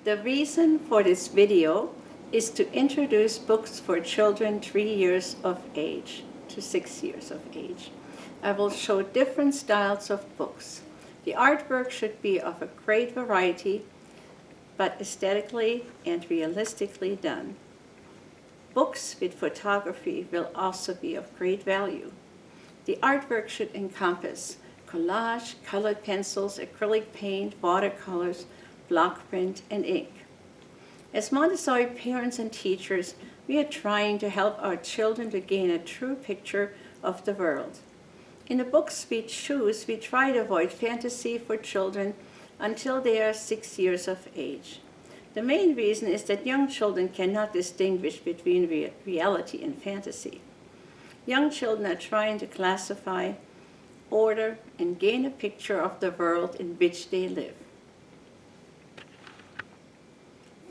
The reason for this video is to introduce books for children 3 years of age to 6 years of age. I will show different styles of books. The artwork should be of a great variety, but aesthetically and realistically done. Books with photography will also be of great value. The artwork should encompass collage, colored pencils, acrylic paint, watercolors, block print, and ink. As Montessori parents and teachers, we are trying to help our children to gain a true picture of the world. In the books we choose, we try to avoid fantasy for children until they are 6 years of age. The main reason is that young children cannot distinguish between reality and fantasy. Young children are trying to classify, order, and gain a picture of the world in which they live.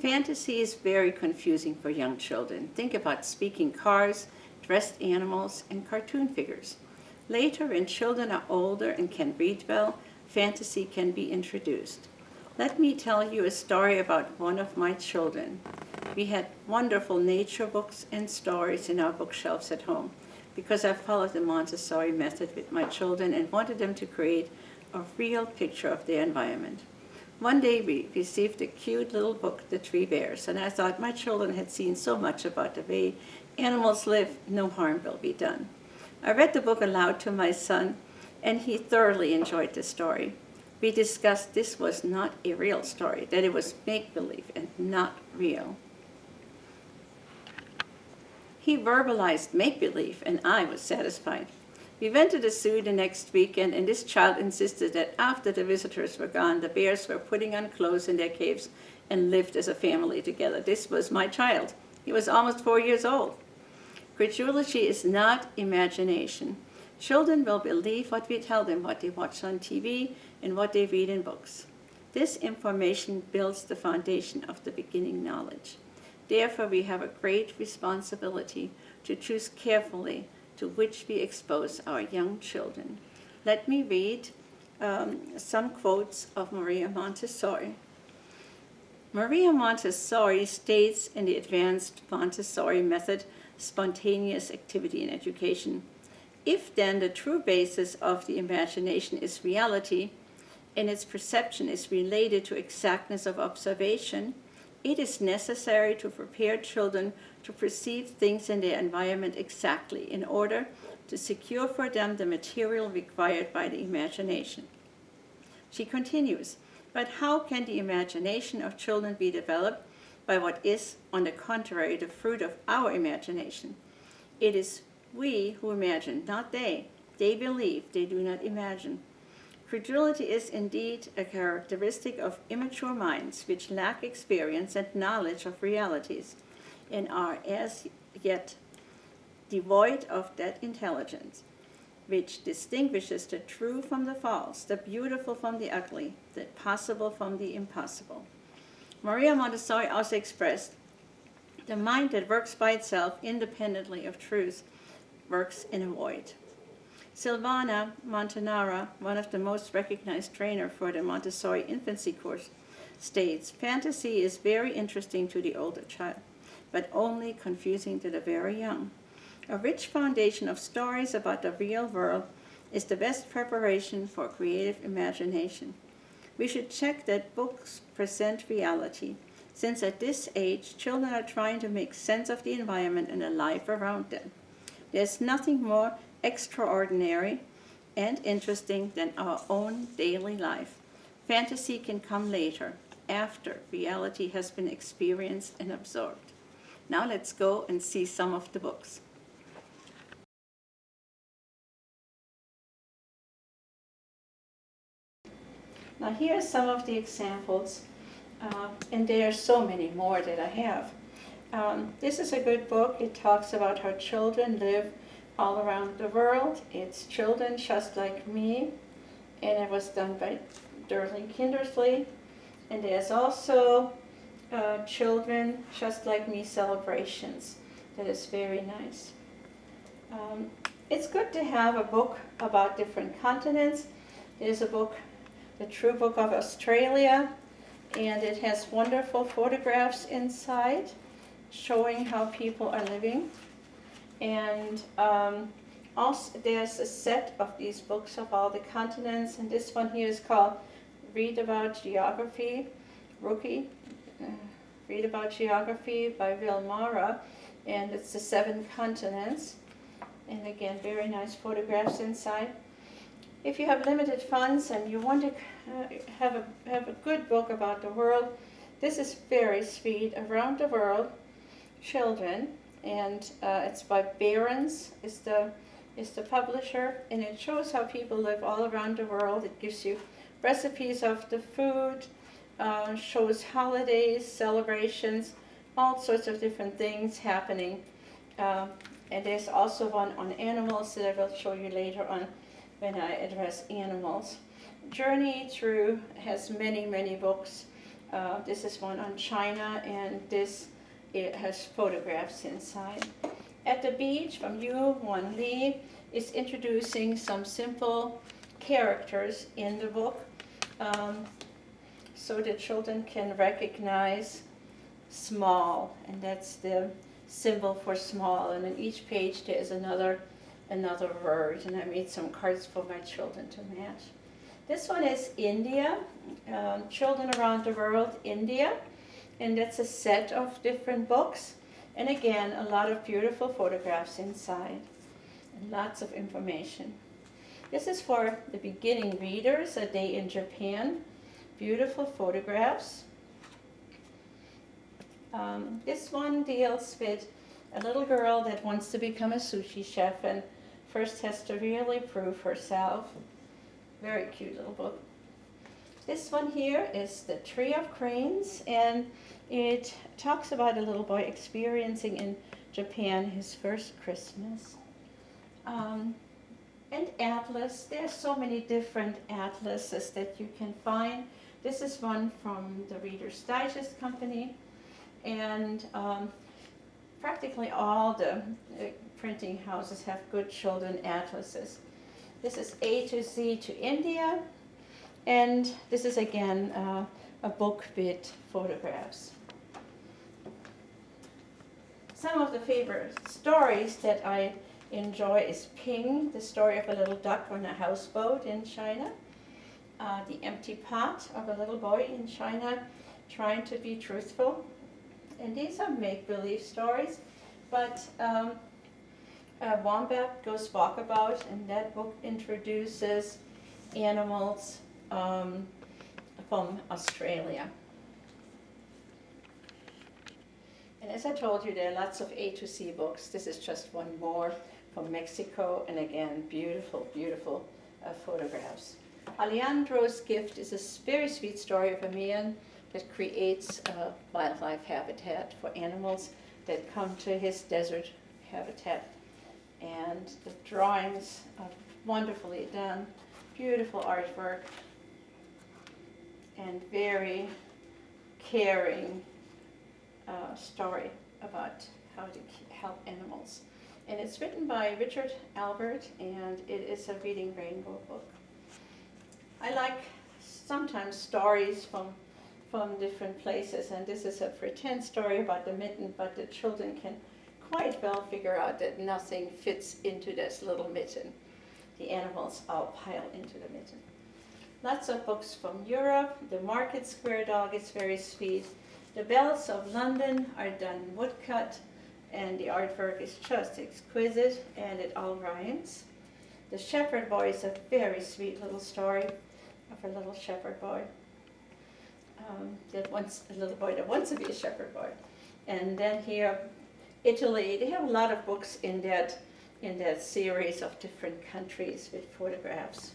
Fantasy is very confusing for young children. Think about speaking cars, dressed animals, and cartoon figures. Later, when children are older and can read well, fantasy can be introduced. Let me tell you a story about one of my children. We had wonderful nature books and stories in our bookshelves at home because I followed the Montessori method with my children and wanted them to create a real picture of their environment. One day we received a cute little book, The Three Bears, and I thought my children had seen so much about the way animals live, no harm will be done. I read the book aloud to my son, and he thoroughly enjoyed the story. We discussed this was not a real story, that it was make-believe and not real. He verbalized make-believe, and I was satisfied. We went to the zoo the next weekend, and this child insisted that after the visitors were gone, the bears were putting on clothes in their caves and lived as a family together. This was my child. He was almost 4 years old. Credulity is not imagination. Children will believe what we tell them, what they watch on TV, and what they read in books. This information builds the foundation of the beginning knowledge. Therefore, we have a great responsibility to choose carefully to which we expose our young children. Let me read some quotes of Maria Montessori. Maria Montessori states in the Advanced Montessori Method, Spontaneous Activity in Education, if then the true basis of the imagination is reality, and its perception is related to exactness of observation, it is necessary to prepare children to perceive things in their environment exactly in order to secure for them the material required by the imagination. She continues, but how can the imagination of children be developed by what is, on the contrary, the fruit of our imagination? It is we who imagine, not they. They believe, they do not imagine. Credulity is indeed a characteristic of immature minds which lack experience and knowledge of realities and are as yet devoid of that intelligence which distinguishes the true from the false, the beautiful from the ugly, the possible from the impossible. Maria Montessori also expressed, the mind that works by itself independently of truth works in a void. Silvana Montanara, one of the most recognized trainers for the Montessori infancy course, states, fantasy is very interesting to the older child, but only confusing to the very young. A rich foundation of stories about the real world is the best preparation for creative imagination. We should check that books present reality, since at this age, children are trying to make sense of the environment and the life around them. There's nothing more extraordinary and interesting than our own daily life. Fantasy can come later, after reality has been experienced and absorbed. Now let's go and see some of the books. Now here are some of the examples, and there are so many more that I have. This is a good book. It talks about how children live all around the world. It's Children Just Like Me, and it was done by Darlene Kindersley. And there's also Children Just Like Me Celebrations. That is very nice. It's good to have a book about different continents. There's a book, The True Book of Australia, and it has wonderful photographs inside showing how people are living. And also there's a set of these books of all the continents, and this one here is called Read About Geography, Rookie. Read About Geography by Vilmara, and it's the 7 continents. And again, very nice photographs inside. If you have limited funds and you want to have a good book about the world, this is very sweet. Around the World, Children, and it's by Behrens, is the publisher, and it shows how people live all around the world. It gives you recipes of the food, shows holidays, celebrations, all sorts of different things happening. And there's also one on animals that I will show you later on when I address animals. Journey Through has many, many books. This is one on China, and it has photographs inside. At the Beach from Yu Wan Li is introducing some simple characters in the book, so that children can recognize small, and that's the symbol for small. And in each page there is another word, and I made some cards for my children to match. This one is India, Children Around the World, India, and that's a set of different books. And again, a lot of beautiful photographs inside, and lots of information. This is for the beginning readers, A Day in Japan. Beautiful photographs. This one deals with a little girl that wants to become a sushi chef and first has to really prove herself. Very cute little book. This one here is The Tree of Cranes, and it talks about a little boy experiencing in Japan his first Christmas. And atlas, there's so many different atlases that you can find. This is one from the Reader's Digest Company, and practically all the printing houses have good children atlases. This is A to Z to India, and this is again a book with photographs. Some of the favorite stories that I enjoy is Ping, the story of a little duck on a houseboat in China. The Empty Pot of a little boy in China trying to be truthful. And these are make-believe stories, but Wombat Goes Walkabout, and that book introduces animals from Australia. And as I told you, there are lots of A to C books. This is just one more from Mexico, and again, beautiful, beautiful photographs. Alejandro's Gift is a very sweet story of a man that creates a wildlife habitat for animals that come to his desert habitat. And the drawings are wonderfully done, beautiful artwork, and very caring story about how to help animals. And it's written by Richard Albert, and it is a Reading Rainbow book. I like sometimes stories from different places, and this is a pretend story about the mitten, but the children can quite well figure out that nothing fits into this little mitten. The animals all pile into the mitten. Lots of books from Europe. The Market Square Dog is very sweet. The Bells of London are done woodcut, and the artwork is just exquisite, and it all rhymes. The Shepherd Boy is a very sweet little story of a little shepherd boy. A little boy that wants to be a shepherd boy. And then here, Italy, they have a lot of books in that series of different countries with photographs.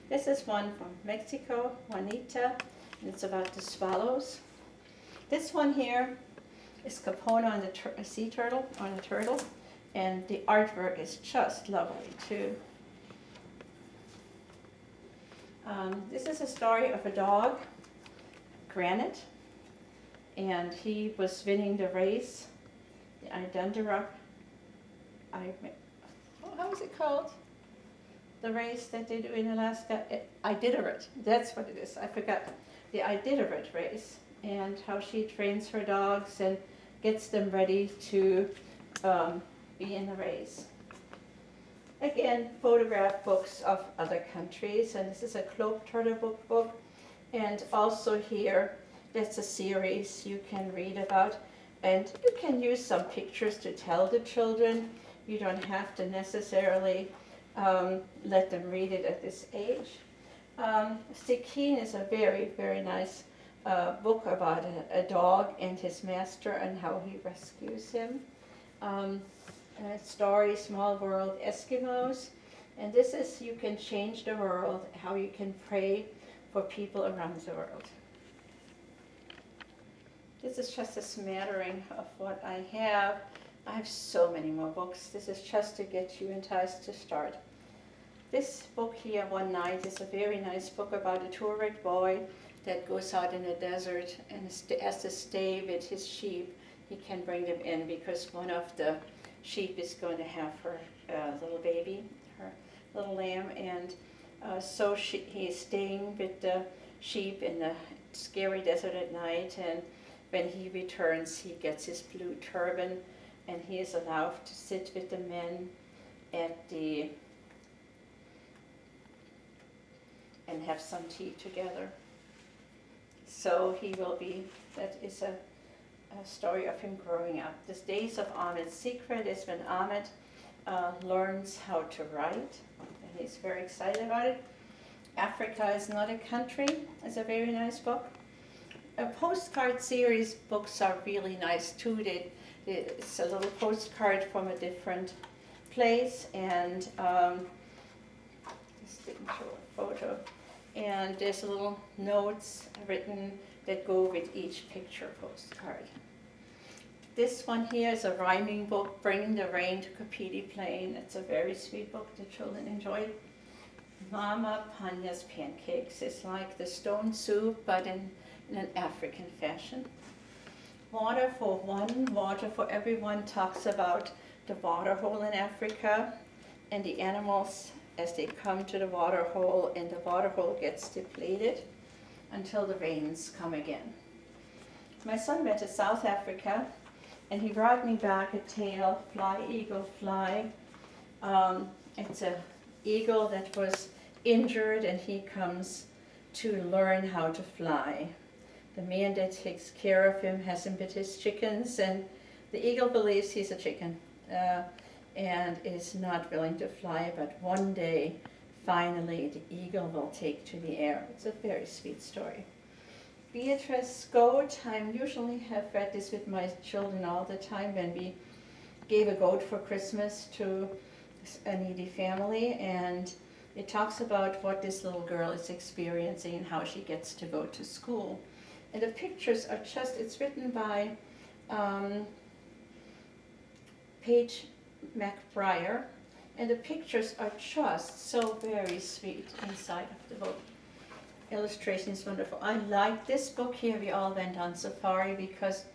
This is one from Mexico, Juanita, and it's about the swallows. This one here is Capone on a sea turtle, on a turtle, and the artwork is just lovely too. This is a story of a dog, Granite, and he was winning the race, the Iditarod, how is it called? the race that they do in Alaska, Iditarod, that's what it is, I forgot. The Iditarod race, and how she trains her dogs and gets them ready to be in the race. Again, photograph books of other countries, and this is a cloak turtle book, and also here, that's a series you can read about, and you can use some pictures to tell the children. You don't have to necessarily let them read it at this age. Sieglinde is a very, very nice book about a dog and his master and how he rescues him. Story, Small World Eskimos. And this is You Can Change the World, how you can pray for people around the world. This is just a smattering of what I have. I have so many more books. This is just to get you enticed to start. This book here, One Night, is a very nice book about a Tuareg boy that goes out in the desert and has to stay with his sheep. He can bring them in because one of the sheep is going to have her little baby, her little lamb, and so he's staying with the sheep in the scary desert at night, and when he returns he gets his blue turban and he is allowed to sit with the men at the and have some tea together. So he will be, that is a story of him growing up. The days of Ahmed's secret is when Ahmed learns how to write, and he's very excited about it. Africa is Not a Country is a very nice book. A postcard series books are really nice too. It's a little postcard from a different place, and this didn't show a photo. And there's little notes written that go with each picture postcard. This one here is a rhyming book, Bringing the Rain to Kapiti Plain. It's a very sweet book. The children enjoy it. Mama Panya's Pancakes is like the stone soup, but in an African fashion. Water for One, Water for Everyone talks about the water hole in Africa and the animals as they come to the water hole, and the water hole gets depleted until the rains come again. My son went to South Africa, and he brought me back a tale, Fly, Eagle, Fly. It's an eagle that was injured, and he comes to learn how to fly. The man that takes care of him has him with his chickens, and the eagle believes he's a chicken and is not willing to fly, but one day, finally, the eagle will take to the air. It's a very sweet story. Beatrice Goat, I usually have read this with my children all the time when we gave a goat for Christmas to a needy family, and it talks about what this little girl is experiencing and how she gets to go to school. And the pictures are just, it's written by Paige McBriar, and the pictures are just so very sweet inside of the book. Illustration is wonderful. I like this book here. We all went on safari because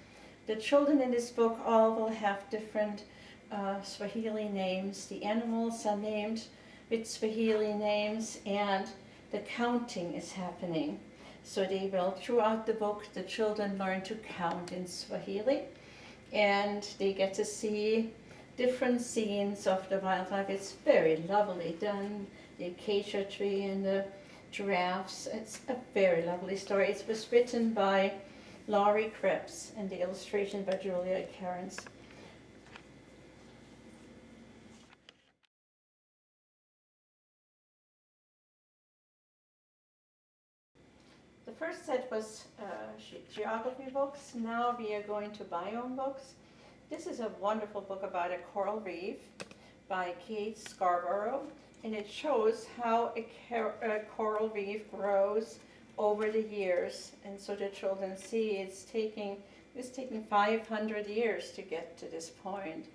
the children in this book all will have different Swahili names. The animals are named with Swahili names, and the counting is happening. So they will, throughout the book, the children learn to count in Swahili, and they get to see different scenes of the wildlife. It's very lovely done. The acacia tree and the giraffes. It's a very lovely story. It was written by Laurie Krebs and the illustration by Julia Cairns. The first set was geography books. Now we are going to biome books. This is a wonderful book about a coral reef by Kate Scarborough, and it shows how a coral reef grows over the years. And so the children see it's taking 500 years to get to this point.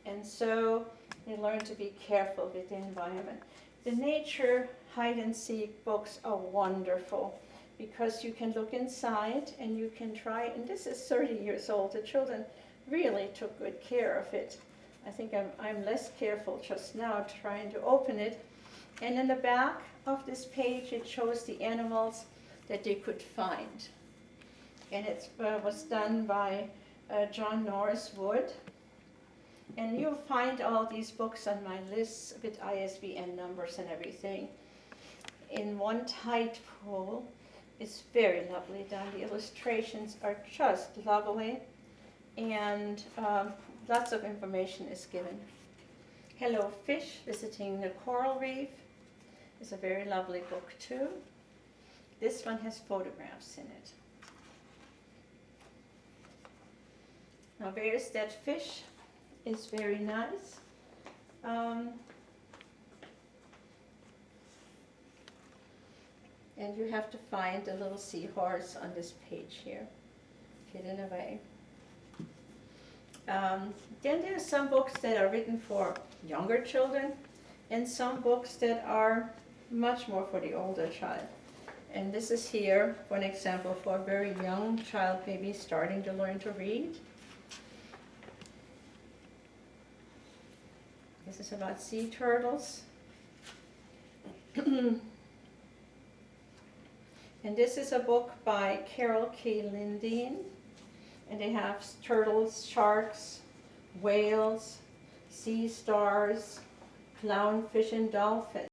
And so they learn to be careful with the environment. The nature hide and seek books are wonderful because you can look inside and you can try, and this is 30 years old. The children really took good care of it. I think I'm less careful just now trying to open it, And in the back of this page, it shows the animals that they could find. And it was done by John Norris Wood. And you'll find all these books on my list with ISBN numbers and everything in one tight pool. It's very lovely done. The illustrations are just lovely, and lots of information is given. Hello Fish, Visiting the Coral Reef is a very lovely book too. This one has photographs in it. Now Where's That Fish is very nice. And you have to find a little seahorse on this page here, hidden away. Then there are some books that are written for younger children, and some books that are much more for the older child. And this is here, for an example, for a very young child, maybe starting to learn to read. This is about sea turtles. And this is a book by Carol K. Lindeen. And they have turtles, sharks, whales, sea stars, clownfish, and dolphins.